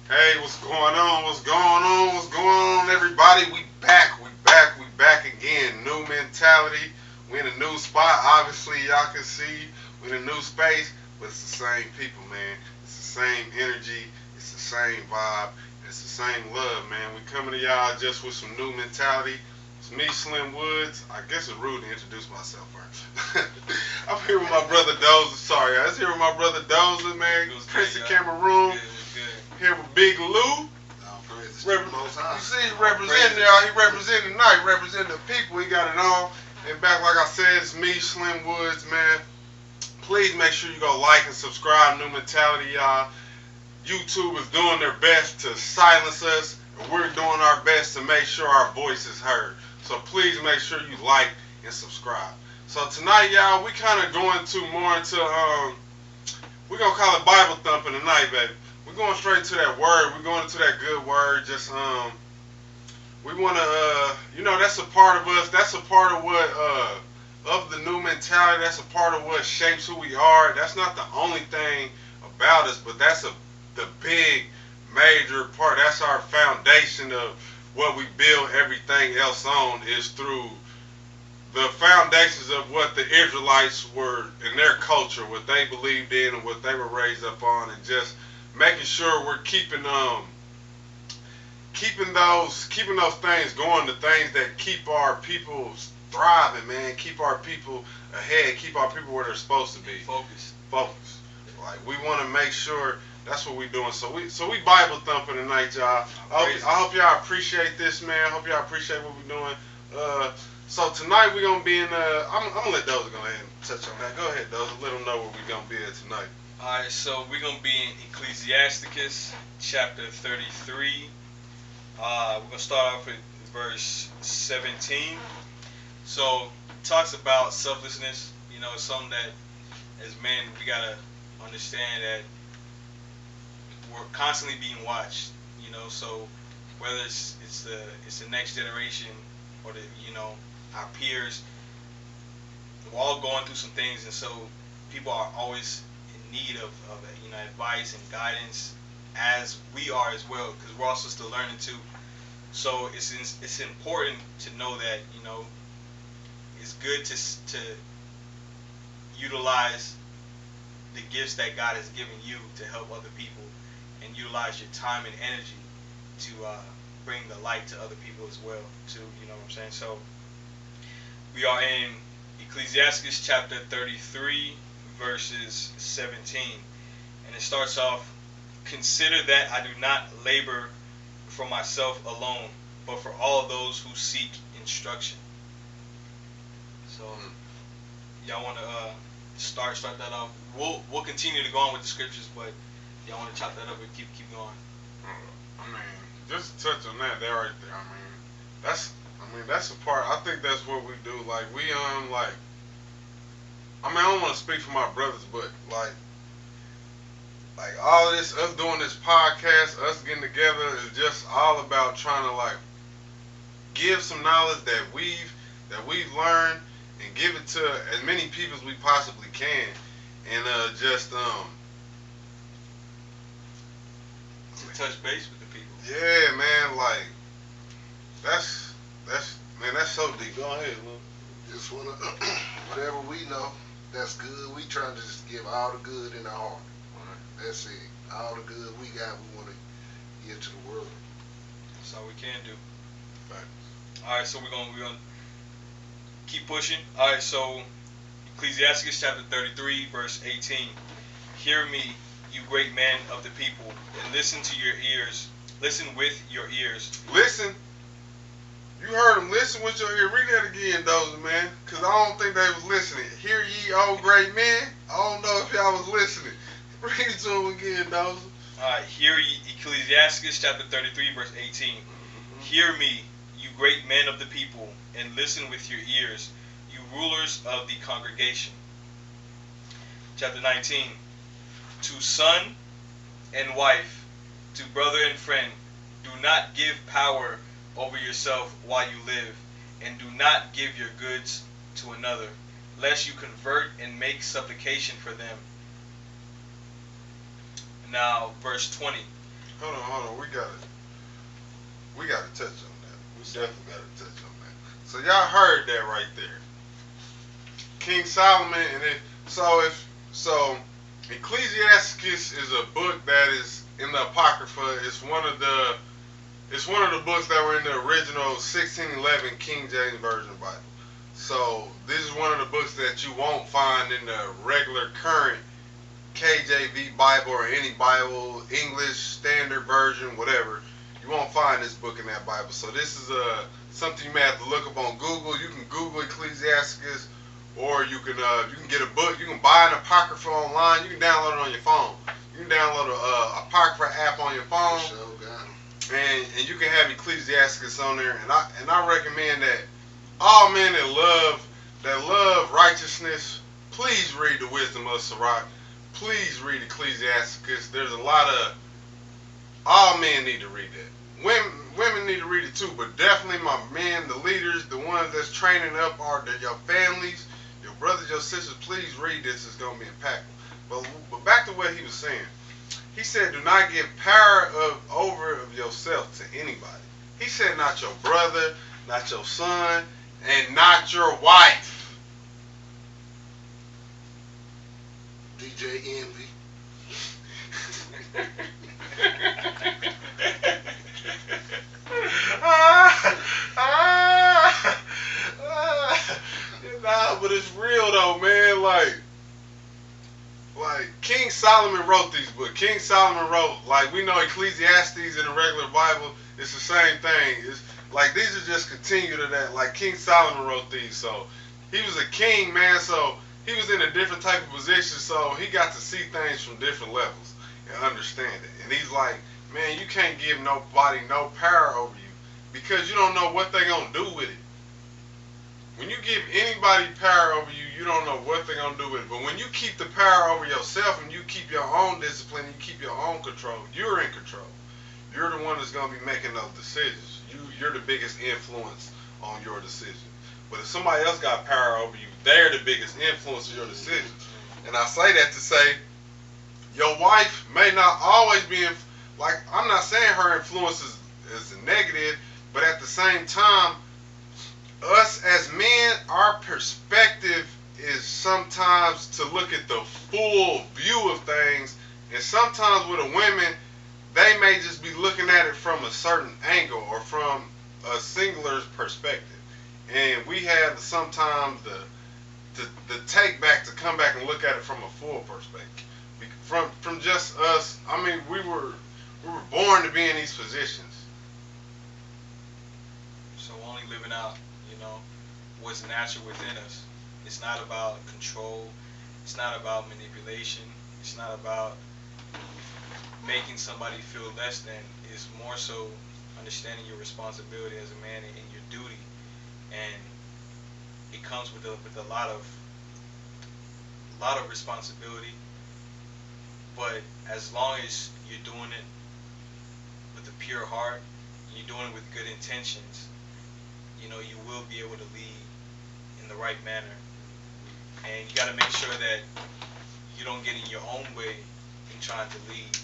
Hey, what's going on? What's going on? What's going on, everybody? We back. We back. We back again. New mentality. We in a new spot. Obviously, y'all can see we in a new space, but it's the same people, man. It's the same energy. It's the same vibe. It's the same love, man. We coming to y'all just with some new mentality. It's me, Slim Woods. I guess it's rude to introduce myself first. I'm here with my brother Dozer. Sorry, I was here with my brother Dozer, man. Prince of Cameroon. Here with Big Lou. You see, he representing y'all. He representing tonight, representing the people. He got it on. And back, like I said, it's me, Slim Woods, man. Please make sure you go like and subscribe. New mentality, y'all. YouTube is doing their best to silence us, and we're doing our best to make sure our voice is heard. So please make sure you like and subscribe. So tonight, y'all, we kind of going more into we're gonna call it Bible thumping tonight, baby. We're going straight to that word. We're going into that good word. Just we want to that's a part of us. That's a part of what of the new mentality. That's a part of what shapes who we are. That's not the only thing about us, but that's the big major part. That's our foundation of what we build everything else on, is through the foundations of what the Israelites were in their culture, what they believed in and what they were raised up on, and just making sure we're keeping those things going, the things that keep our people thriving, man, keep our people ahead, keep our people where they're supposed to be. Focus. Like, we want to make sure that's what we're doing. So we Bible thumping tonight, y'all. I hope y'all appreciate this, man. I hope y'all appreciate what we're doing. So tonight we're gonna be in I'm gonna let Dozer go ahead and touch on that. Go ahead, Dozer. Let them know where we're gonna be at tonight. Alright, so we're going to be in Ecclesiasticus chapter 33. We're going to start off with verse 17. So it talks about selflessness. You know, it's something that as men we got to understand that we're constantly being watched. You know, so whether it's the next generation or our peers, we're all going through some things, and so people are always need of advice and guidance, as we are as well, because we're also still learning too. So it's important to know that it's good to utilize the gifts that God has given you to help other people, and utilize your time and energy to bring the light to other people as well too. You know what I'm saying? So we are in Ecclesiastes chapter 33. Verses 17, and it starts off, "Consider that I do not labor for myself alone, but for all those who seek instruction." So y'all want to start that off. We'll continue to go on with the scriptures, but y'all want to chop that up and keep going. I mean, just to touch on that there right there. That's a part. I think that's what we do. Like, we I don't want to speak for my brothers, but like all of this, us doing this podcast, us getting together, is just all about trying to give some knowledge that we've learned, and give it to as many people as we possibly can, and just to touch base with the people. Yeah, man, like that's so deep. Go ahead, Lou. Just wanna whatever we know that's good. We trying to just give all the good in our heart. That's it. All the good we got, we want to give to the world. That's all we can do. Right. All right, so we're gonna keep pushing. All right, so Ecclesiastes chapter 33, verse 18. "Hear me, you great men of the people, and listen to your ears. Listen with your ears." Listen. You heard him. Listen with your ear. Read that again, Dozer, man, because I don't think they was listening. "Hear ye, O great men." I don't know if y'all was listening. Read it to them again, Dozer. Alright, hear ye, Ecclesiastes chapter 33, verse 18. "Hear me, you great men of the people, and listen with your ears, you rulers of the congregation." Chapter 19. "To son and wife, to brother and friend, do not give power over yourself while you live, and do not give your goods to another, lest you convert and make supplication for them." Now, verse 20. hold on. We gotta touch on that. We definitely gotta touch on that. So y'all heard that right there. King Solomon, and so Ecclesiasticus is a book that is in the Apocrypha. It's one of the books that were in the original 1611 King James Version Bible. So this is one of the books that you won't find in the regular current KJV Bible or any Bible, English Standard Version, whatever. You won't find this book in that Bible. So this is something you may have to look up on Google. You can Google Ecclesiasticus, or you can get a book. You can buy an Apocrypha online. You can download it on your phone. You can download a Apocrypha app on your phone, and you can have Ecclesiasticus on there. And I recommend that all men that love righteousness, please read the Wisdom of Sirach. Please read Ecclesiasticus. There's a lot of, all men need to read that. Women need to read it too, but definitely my men, the leaders, the ones that's training up your families, your brothers, your sisters. Please read this. It's gonna be impactful. But back to what he was saying. He said, do not give power over of yourself to anybody. He said, not your brother, not your son, and not your wife. DJ Envy. Nah, but it's real though, man. Like King Solomon wrote these books. King Solomon wrote, like we know Ecclesiastes in the regular Bible, it's the same thing. It's like these are just continue to that. Like King Solomon wrote these, so he was a king, man. So he was in a different type of position, so he got to see things from different levels and understand it. And he's like, man, you can't give nobody no power over you because you don't know what they're gonna do with it. When you give anybody power over you, you don't know what they're gonna do with it. But when you keep the power over yourself and you keep your own discipline, you keep your own control, you're in control. You're the one that's gonna be making those decisions. You're the biggest influence on your decision. But if somebody else got power over you, they're the biggest influence of your decisions. And I say that to say, your wife may not always be, like, I'm not saying her influence is a negative, but at the same time, us as men, our perspective is sometimes to look at the full view of things. And sometimes with a woman, they may just be looking at it from a certain angle or from a singular perspective. And we have sometimes the take back to come back and look at it from a full perspective. From just us, I mean, we were born to be in these positions. So only living out, what's natural within us. It's not about control. It's not about manipulation. It's not about making somebody feel less than. It's more so understanding your responsibility as a man and your duty. And it comes with a lot of responsibility, but as long as you're doing it with a pure heart, you're doing it with good intentions, you will be able to lead in the right manner. And you got to make sure that you don't get in your own way in trying to lead,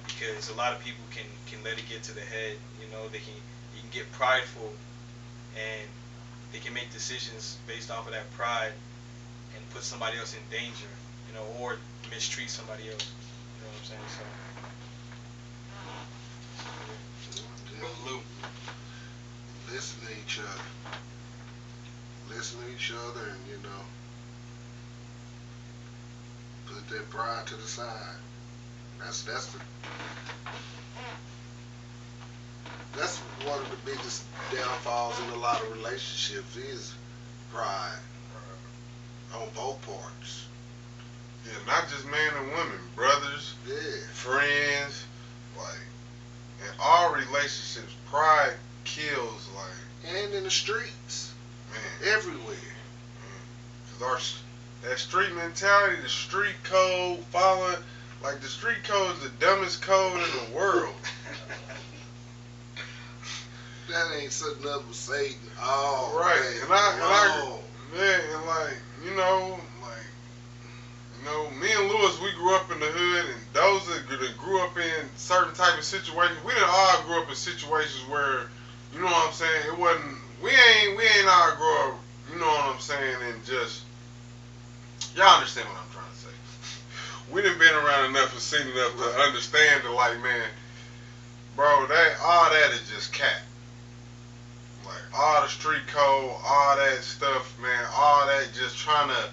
because a lot of people can let it get to the head. You can get prideful, and they can make decisions based off of that pride and put somebody else in danger, or mistreat somebody else. You know what I'm saying? So, Lou. Listen to each other. Listen to each other, and put that pride to the side. That's one of the biggest downfalls in a lot of relationships is pride on both parts. Yeah, not just man and women, brothers, friends, in all relationships, pride kills, and in the streets, man, everywhere. Because that street mentality, the street code, following, the street code is the dumbest code in the world. That ain't something up with Satan. Oh, right. Man, and know, me and Lewis, we grew up in the hood, and those that grew up in certain type of situations, we didn't all grew up in situations where, you know what I'm saying, it wasn't, we ain't all grow up, you know what I'm saying, and just, y'all understand what I'm trying to say. We done been around enough and seen enough to understand the, like, man, bro, all that is just cap. Like, all the street code, all that stuff, man, all that just trying to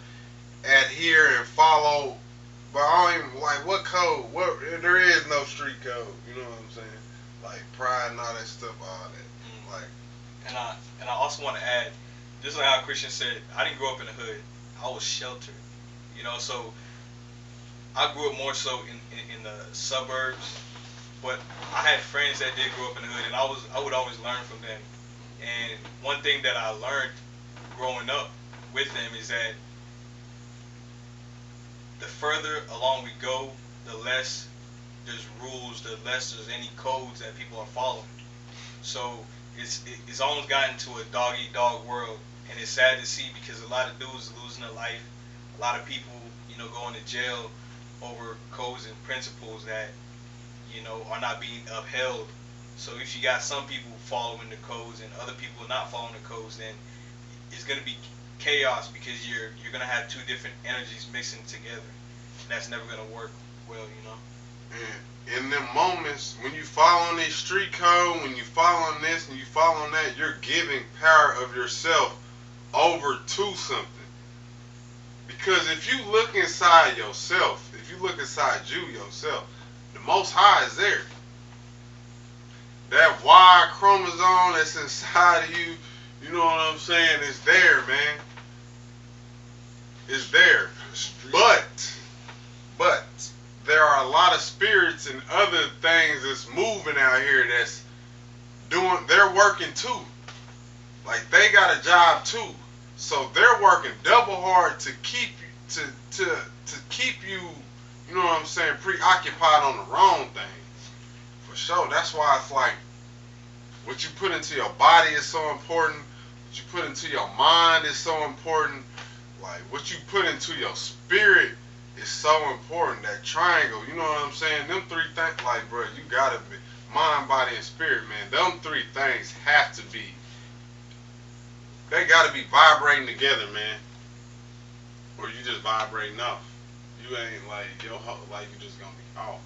adhere and follow, but I don't even, like, what code? There is no street code, you know what I'm saying? Like, pride and all that stuff, all that. Like, and I also want to add, just like how Christian said, I didn't grow up in the hood. I was sheltered, you know, so I grew up more so in the suburbs, but I had friends that did grow up in the hood, and I would always learn from them. And one thing that I learned growing up with them is that the further along we go, the less there's rules, the less there's any codes that people are following. So it's almost gotten to a dog eat dog world, and it's sad to see because a lot of dudes losing their life, a lot of people, you know, going to jail over codes and principles that, you know, are not being upheld. So if you got some people following the codes and other people not following the codes, then it's gonna be chaos because you're gonna have two different energies mixing together, and that's never gonna work well, you know. and in them moments when you following these street code, when you following this and you following that, you're giving power of yourself over to something. Because if you look inside yourself, if you look inside yourself, the Most High is there. That Y chromosome that's inside of you, you know what I'm saying, is there, man. It's there. But there are a lot of spirits and other things that's moving out here that's they're working too. Like, they got a job too. So they're working double hard to keep you, to keep you, you know what I'm saying, preoccupied on the wrong things. For sure. That's why it's like, what you put into your body is so important. What you put into your mind is so important. Like, what you put into your spirit is so important. That triangle, you know what I'm saying? Them three things, like, bro, you gotta be mind, body, and spirit, man. Them three things have to be, they gotta be vibrating together, man. Or you just vibrating off. You ain't like, your whole life, you just gonna be off.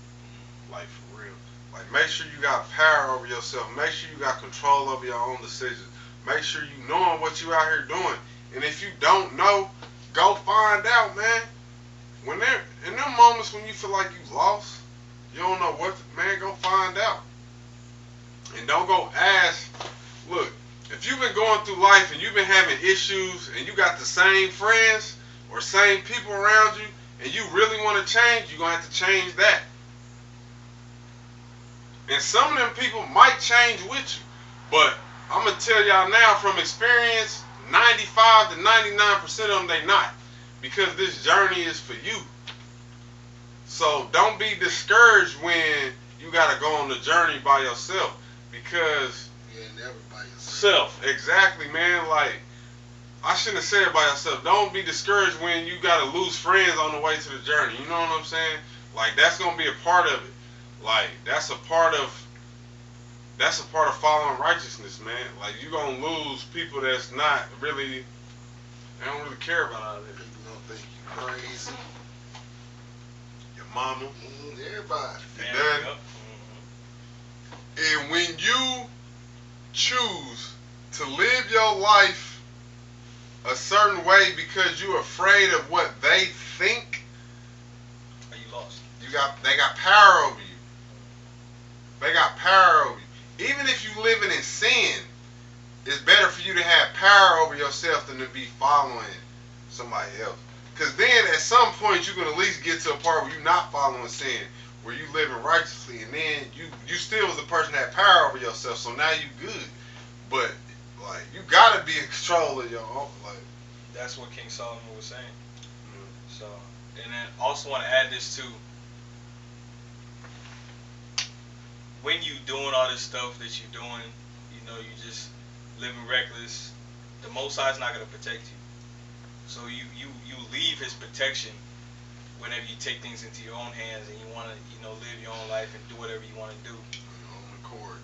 Like, for real. Like, make sure you got power over yourself. Make sure you got control over your own decisions. Make sure you knowing what you out here doing. And if you don't know, go find out, man. When they're in them moments when you feel like you lost, you don't know what, man, go find out. And don't go ask. Look, if you've been going through life and you've been having issues and you got the same friends or same people around you and you really want to change, you're going to have to change that. And some of them people might change with you. But I'm going to tell y'all now from experience, 95 to 99% of them, they not. Because this journey is for you. So don't be discouraged when you got to go on the journey by yourself. Because... yeah, never by yourself. Exactly, man. Like, I shouldn't have said it by yourself. Don't be discouraged when you got to lose friends on the way to the journey. You know what I'm saying? Like, that's going to be a part of it. Like, that's a part of following righteousness, man. Like, you gonna lose people that's not really, they don't really care about all that. People gonna think you crazy. Your mama, everybody, your daddy. And when you choose to live your life a certain way because you're afraid of what they think, are you lost? They got power over you. They got power over you. Even if you living in sin, it's better for you to have power over yourself than to be following somebody else. Because then at some point you can at least get to a part where you're not following sin, where you living righteously, and then you still was the person that had power over yourself, so now you good. But like, you gotta be in control of your own, like. That's what King Solomon was saying. So, and then also want to add this too. When you doing all this stuff that you're doing, you know, you just living reckless, the Most High is not going to protect you. So you leave his protection whenever you take things into your own hands and you want to, live your own life and do whatever you want to do. On the court.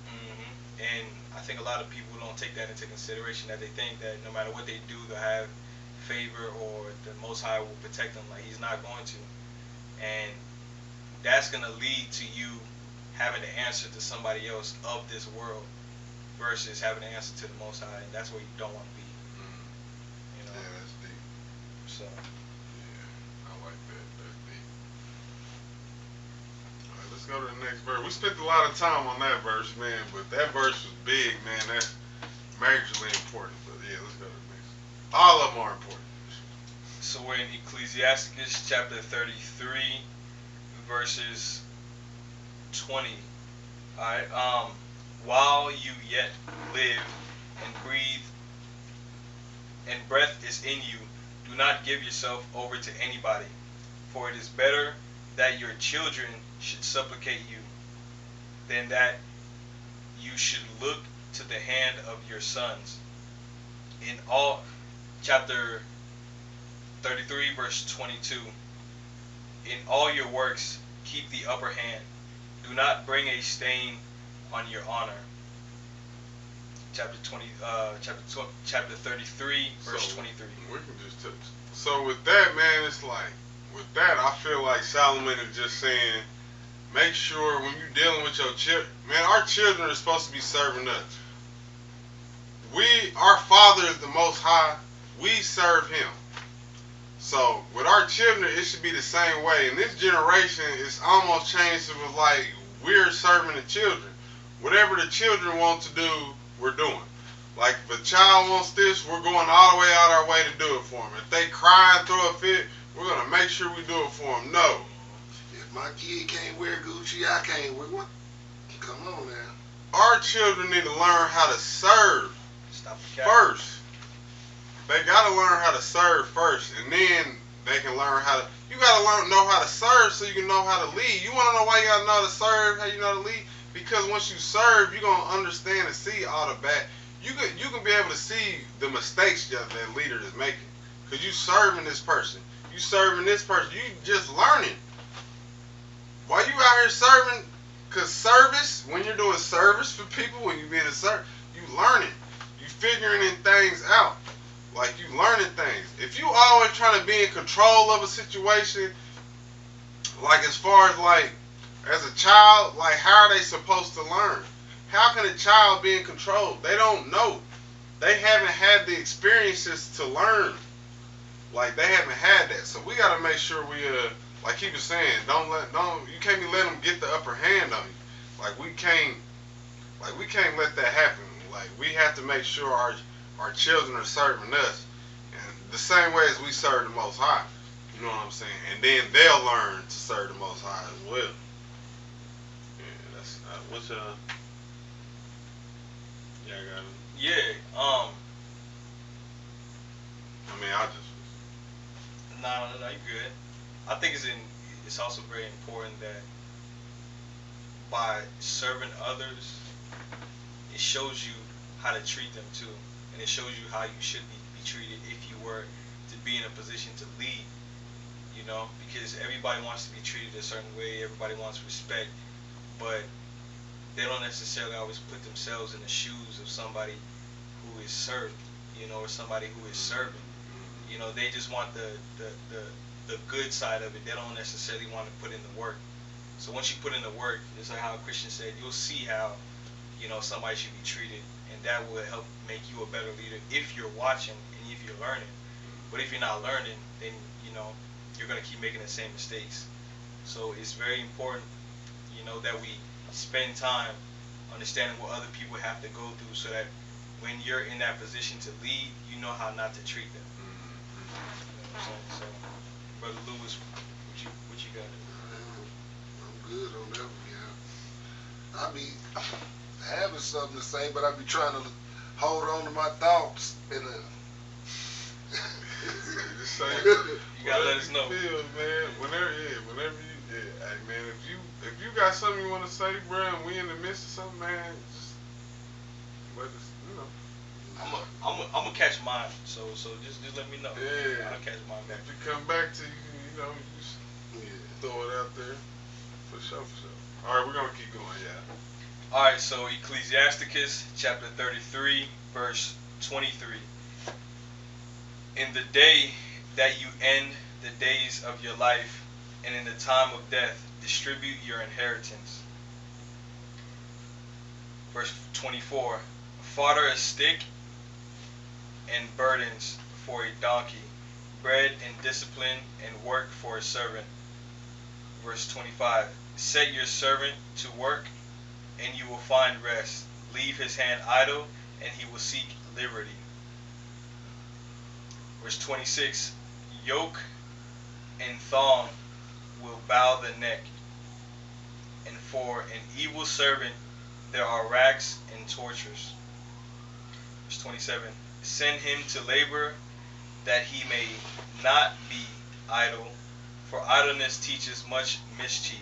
And I think a lot of people don't take that into consideration, that they think that no matter what they do, they'll have favor or the Most High will protect them. Like, He's not going to. And that's going to lead to you having to answer to somebody else of this world versus having to answer to the Most High. And that's where you don't want to be. You know? Yeah, that's deep. So. Yeah, I like that. That's deep. All right, let's go to the next verse. We spent a lot of time on that verse, man, but that verse was big, man. That's majorly important. But yeah, let's go to the next. All of them are important. So we're in Ecclesiasticus chapter 33, verses 20. Alright, while you yet live and breathe and breath is in you, do not give yourself over to anybody, for it is better that your children should supplicate you than that you should look to the hand of your sons. In all, chapter 33, verse 22. In all your works, keep the upper hand. Do not bring a stain on your honor. Chapter 33, verse 23. We can just touch. So with that, man, it's like, with that, I feel like Solomon is just saying, make sure when you're dealing with your children, man, our children are supposed to be serving us. Our Father is the Most High. We serve Him. So with our children, it should be the same way. In this generation, it's almost changed to like we're serving the children. Whatever the children want to do, we're doing. Like if a child wants this, we're going all the way out our way to do it for them. If they cry and throw a fit, we're gonna make sure we do it for them. No. If my kid can't wear Gucci, I can't wear what? Come on now. Our children need to learn how to serve first. They gotta learn how to serve first, and then they can learn how to. You gotta know how to serve so you can know how to lead. You wanna know why you gotta know how to serve, how you know how to lead? Because once you serve, you're gonna understand and see all the bad. You can be able to see the mistakes that leader is making. Cause you serving this person, you serving this person, you just learning. While you out here serving, cause service, when you're doing service for people, when you're being a servant, you learning, you figuring in things out. Like you learning things. If you always trying to be in control of a situation, like as far as like as a child, like how are they supposed to learn? How can a child be in control? They don't know. They haven't had the experiences to learn. Like they haven't had that. So we gotta make sure we like he was saying, you can't be letting them get the upper hand on you. Like we can't let that happen. Like we have to make sure our children are serving us, and the same way as we serve the Most High. You know what I'm saying? And then they'll learn to serve the Most High as well. Yeah, that's what's yeah, I got it. Yeah. I mean, I just. No, you're good. I think it's also very important that by serving others, it shows you how to treat them too. And it shows you how you should be treated if you were to be in a position to lead, because everybody wants to be treated a certain way, everybody wants respect, but they don't necessarily always put themselves in the shoes of somebody who is served, or somebody who is serving. They just want the good side of it. They don't necessarily want to put in the work. So once you put in the work, it's like how Christian said, you'll see how, somebody should be treated. And that will help make you a better leader if you're watching and if you're learning. But if you're not learning, then you're gonna keep making the same mistakes. So it's very important, that we spend time understanding what other people have to go through, so that when you're in that position to lead, you know how not to treat them. So, Brother Lewis, what you got? I'm good on that one, yeah. I be having something to say, but I be trying to hold on to my thoughts and just say you gotta let us know. Feel, man. Whenever you, hey man, if you got something you want to say, bro, and we in the midst of something, man, just let us, I'm gonna catch mine. So just let me know. Yeah. I'll catch mine back. If you come back to throw it out there. For sure, for sure. All right, we're gonna keep going, yeah. All right, so Ecclesiasticus chapter 33, verse 23. In the day that you end the days of your life, and in the time of death, distribute your inheritance. Verse 24. Fodder a stick and burdens for a donkey, bread and discipline and work for a servant. Verse 25. Set your servant to work, and you will find rest. Leave his hand idle, and he will seek liberty. Verse 26. Yoke and thong will bow the neck, and for an evil servant there are racks and tortures. Verse 27. Send him to labor, that he may not be idle, for idleness teaches much mischief.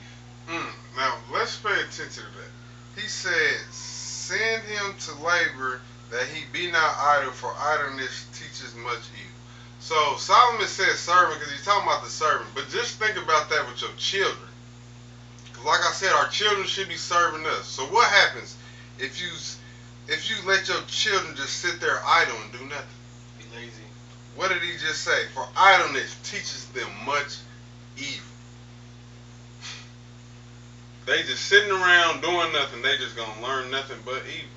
Now, let's pay attention to that. He said, send him to labor, that he be not idle, for idleness teaches much evil. So, Solomon said servant because he's talking about the servant. But just think about that with your children. Because like I said, our children should be serving us. So what happens if you let your children just sit there idle and do nothing? Be lazy. What did he just say? For idleness teaches them much evil. They just sitting around doing nothing. They just gonna learn nothing but evil.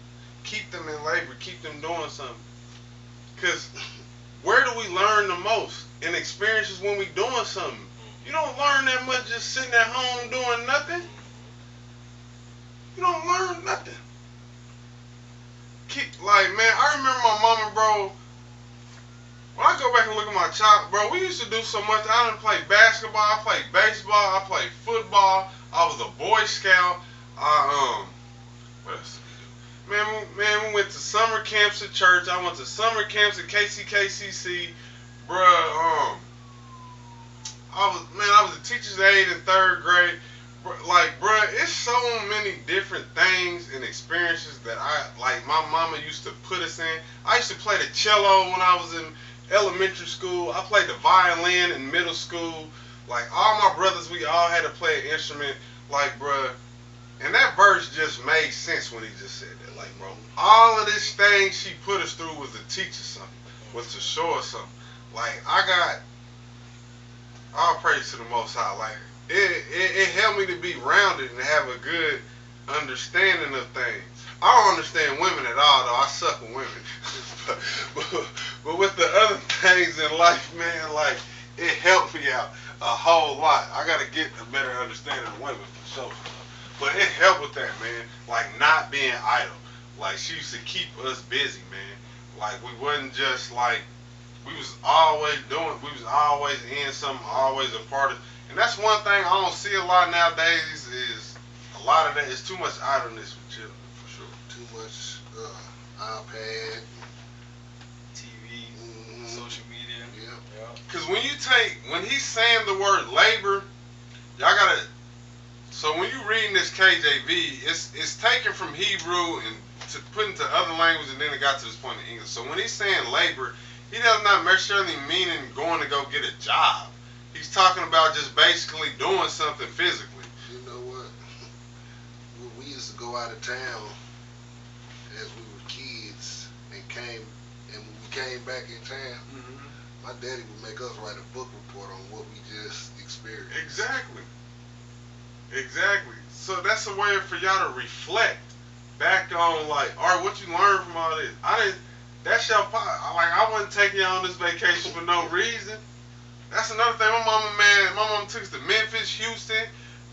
Keep them in labor. Keep them doing something. Because where do we learn the most? In experiences when we doing something. You don't learn that much just sitting at home doing nothing. You don't learn nothing. Like, man, I remember my mama, bro. When I go back and look at my child, bro, we used to do so much. I done played basketball, I played baseball, I played football. I was a Boy Scout. What else did we do? Man, we went to summer camps at church. I went to summer camps at KCKCC. Bruh, I was a teacher's aide in 3rd grade. Like, bruh, it's so many different things and experiences that my mama used to put us in. I used to play the cello when I was in elementary school. I played the violin in middle school. Like, all my brothers, we all had to play an instrument. Like, bruh, and that verse just made sense when he just said that. Like, bro, all of this thing she put us through was to teach us something, was to show us something. Like, all praise to the Most High. Like, it helped me to be rounded and have a good understanding of things. I don't understand women at all, though. I suck with women. but with the other things in life, man, like, it helped me out a whole lot. I got to get a better understanding of women, for sure. But it helped with that, man. Like, not being idle. Like, she used to keep us busy, man. Like, we wasn't just, like, we was always in something, always a part of. And that's one thing I don't see a lot nowadays is a lot of that is too much idleness with children, for sure. Too much iPad, TV, social media. Yeah. Because when he's saying the word labor, y'all gotta. So when you reading this KJV, it's taken from Hebrew and put into other languages, and then it got to this point in English. So when he's saying labor, he does not necessarily mean going to go get a job. He's talking about just basically doing something physically. You know what? We used to go out of town as we were kids and when we came back in town, my daddy would make us write a book report on what we just experienced. Exactly. So that's a way for y'all to reflect back on, like, all right, what you learned from all this. That's your part. Like, I wasn't taking y'all on this vacation for no reason. That's another thing. My mama took us to Memphis, Houston,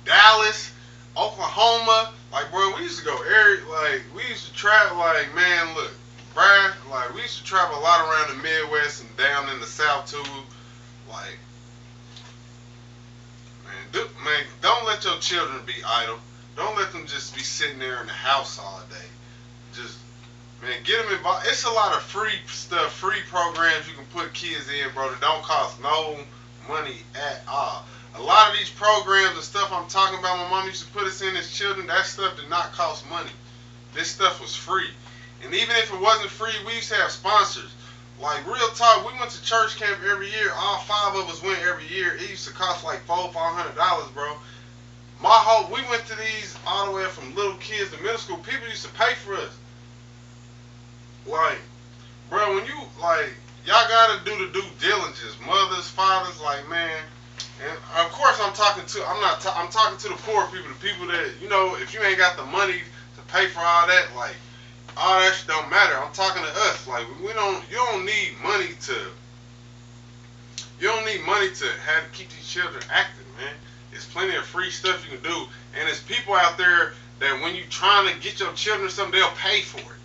Dallas, Oklahoma. Like, bro, we used to go we used to travel, like, man, look, Brian, like, we used to travel a lot around the Midwest and down in the South, too. Like, man, don't let your children be idle. Don't let them just be sitting there in the house all day. Just, man, get them involved. It's a lot of free stuff, free programs you can put kids in, bro, that don't cost no money at all. A lot of these programs and stuff I'm talking about, my mom used to put us in as children, that stuff did not cost money. This stuff was free. And even if it wasn't free, we used to have sponsors. Like, real talk, we went to church camp every year. All 5 of us went every year. It used to cost like $400-$500, bro. We went to these all the way from little kids to middle school. People used to pay for us. Like, bro, when you, like, y'all gotta do the due diligence. Mothers, fathers, like, man. And of course I'm talking to, I'm talking to the poor people, the people that, you know, if you ain't got the money to pay for all that, like, all that shit don't matter. I'm talking to us. Like, you don't need money to have to keep these children active, man. There's plenty of free stuff you can do. And there's people out there that when you trying to get your children something, they'll pay for it.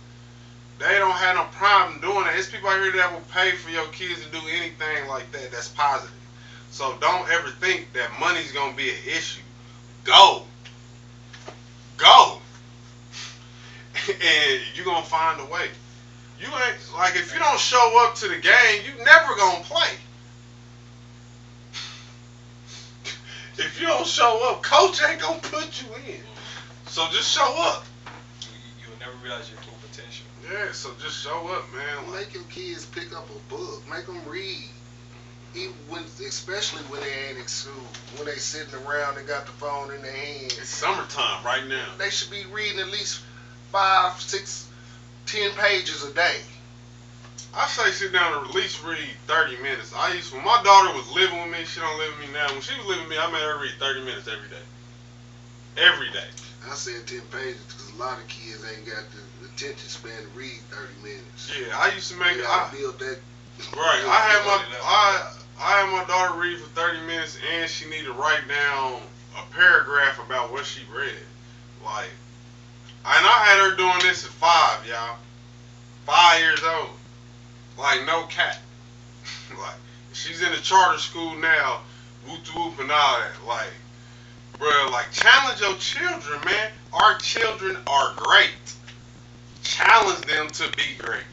They don't have no problem doing that. There's people out here that will pay for your kids to do anything like that that's positive. So don't ever think that money's going to be an issue. Go. And you're going to find a way. You ain't, like, if you don't show up to the game, you never going to play. If you don't show up, coach ain't going to put you in. So just show up. You'll never realize your full potential. Yeah, so just show up, man. Make your kids pick up a book. Make them read. Even especially when they ain't in school. When they sitting around and got the phone in their hands. It's summertime right now. They should be reading at least 5, 6, 10 pages a day. I say sit down and at least read 30 minutes. When my daughter was living with me, she don't live with me now. When she was living with me, I made her read 30 minutes every day. Every day. I said 10 pages because a lot of kids ain't got the attention span to read 30 minutes. Yeah, I used to make it. Build that. Right. I had my daughter read for 30 minutes, and she needed to write down a paragraph about what she read. Like, and I had her doing this at 5, y'all. 5 years old. Like, no cap. Like, she's in a charter school now, whoop whoop and all that. Like, bro, like, challenge your children, man. Our children are great. Challenge them to be great.